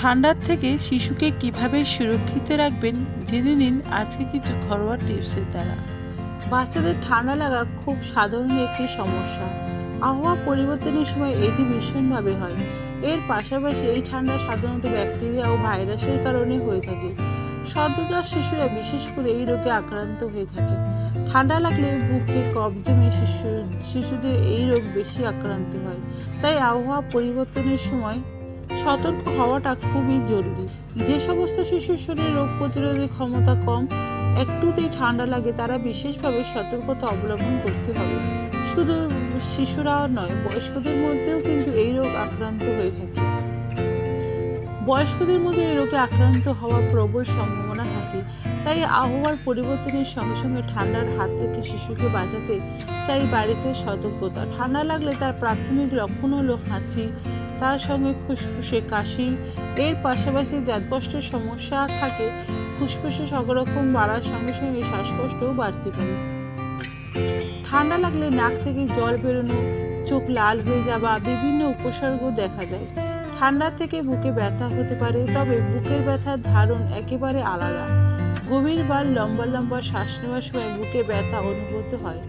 ঠান্ডার থেকে শিশুকে কিভাবে সুরক্ষিত রাখবেন জেনে নিন আজকে কিছু ঘরোয়া টিপসের দ্বারা। বাচ্চাদের ঠান্ডা লাগা খুব সাধারণ একটি সমস্যা। আবহাওয়া পরিবর্তনের সময় এটি ভীষণভাবে হয়। এর পাশাপাশি এই ঠান্ডা সাধারণত ব্যাকটেরিয়া ও ভাইরাসের কারণে হয়ে থাকে। সদ্যজাত শিশুরা বিশেষ করে এই রোগে আক্রান্ত হয়ে থাকে। ঠান্ডা লাগলে বুকে কফ জমে শিশুদের এই রোগ বেশি আক্রান্ত হয়। তাই আবহাওয়া পরিবর্তনের সময় সতর্ক হওয়াটা খুবই জরুরি। যে সমস্ত শিশুর শরীরে রোগ প্রতিরোধের ক্ষমতা কম, একটুতেই ঠান্ডা লাগে, তারা বিশেষভাবে সতর্কতা অবলম্বন করতে হবে। শুধু শিশুরা নয়, বয়স্কদের মধ্যেও কিন্তু এই রোগ আক্রান্ত হয়ে থাকে। বয়স্কদের মধ্যে এই রোগে আক্রান্ত হওয়ার প্রবল সম্ভাবনা থাকে। তাই আবহাওয়ার পরিবর্তনের সঙ্গে সঙ্গে ঠান্ডার হাত থেকে শিশুকে বাঁচাতে চাই বাড়িতে সতর্কতা। ঠান্ডা লাগলে তার প্রাথমিক লক্ষণ হলো হাঁচি, তার সঙ্গে ফুসফুসে কাশি। এর পাশাপাশি শ্বাসকষ্টের সমস্যা থাকে, ফুসফুসে সংরক্ষণ বাড়ার সঙ্গে সঙ্গে শ্বাসকষ্টও বাড়তে পারে। ঠান্ডা লাগলে নাক থেকে জল বেরোনো, চোখ লাল হয়ে যাওয়া, বিভিন্ন উপসর্গ দেখা যায়। ঠান্ডা থেকে বুকে ব্যথা হতে পারে, তবে বুকের ব্যথার ধারণ একেবারে আলাদা। গভীর বা লম্বা লম্বা শ্বাস নেওয়ার সময় বুকে ব্যথা অনুভূত হয়।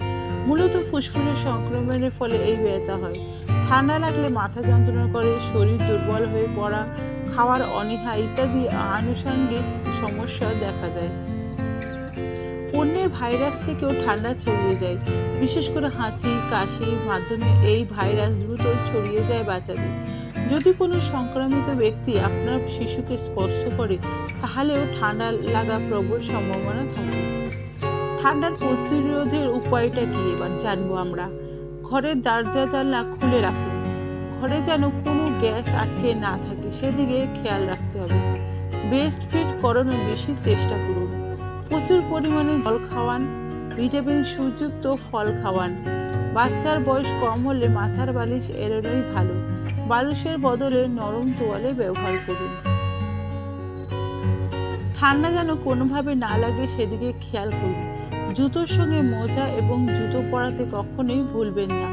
মূলত ফুসফুসের সংক্রমণের ফলে এই ব্যথা হয়। ঠান্ডা লাগলে মাথা যন্ত্রণা করে, শরীর দুর্বল হয়ে পড়া, খাওয়ার অনীহা ইত্যাদি আনুষঙ্গিক সমস্যা দেখা যায়। অন্যের ভাইরাস থেকেও ঠান্ডা ছড়িয়ে যায়। বিশেষ করে হাঁচি কাশির মাধ্যমে এই ভাইরাস দ্রুত ছড়িয়ে যায় বাচ্চাদের। যদি কোনো সংক্রমিত ব্যক্তি আপনার শিশুকে স্পর্শ করে, তাহলেও ঠান্ডা লাগা প্রবল সম্ভাবনা থাকে। ঠান্ডার প্রতিরোধের উপায়টা কি এবার জানবো আমরা। ঘরের দরজা জানলা খুলে রাখুন। ঘরে যেন কোনো গ্যাস আটকে না থাকে সেদিকে খেয়াল রাখতে হবে। ব্রেস্ট ফিড করানোর বেশি চেষ্টা করুন। প্রচুর পরিমাণে জল খাওয়ান, ভিটামিন সুযুক্ত ফল খাওয়ান। বাচ্চার বয়স কম হলে মাথার বালিশ এড়ানোই ভালো। বালিশের বদলে নরম তোয়ালে ব্যবহার করুন। ঠান্ডা যেন কোনোভাবে না লাগে সেদিকে খেয়াল করুন। জুতোর সঙ্গে মোজা এবং জুতো পরাতে কখনোই ভুলবেন না।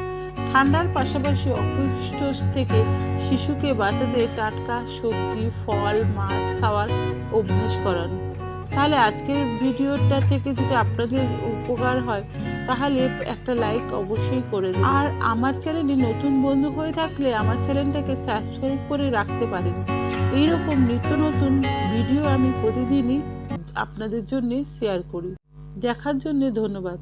ঠান্ডার পাশাপাশি অপুষ্ট থেকে শিশুকে বাঁচাতে টাটকা সবজি, ফল, মাছ খাওয়ার অভ্যাস করান। তাহলে আজকের ভিডিওটা থেকে যদি আপনাদের উপকার হয়, তাহলে একটা লাইক অবশ্যই করে দিন। আর আমার চ্যানেলে নতুন বন্ধু হয়ে থাকলে আমার চ্যানেলটাকে সাবস্ক্রাইব করে রাখতে পারেন। এইরকম নিত্য নতুন ভিডিও আমি প্রতিদিনই আপনাদের জন্য শেয়ার করি। দেখার জন্য ধন্যবাদ।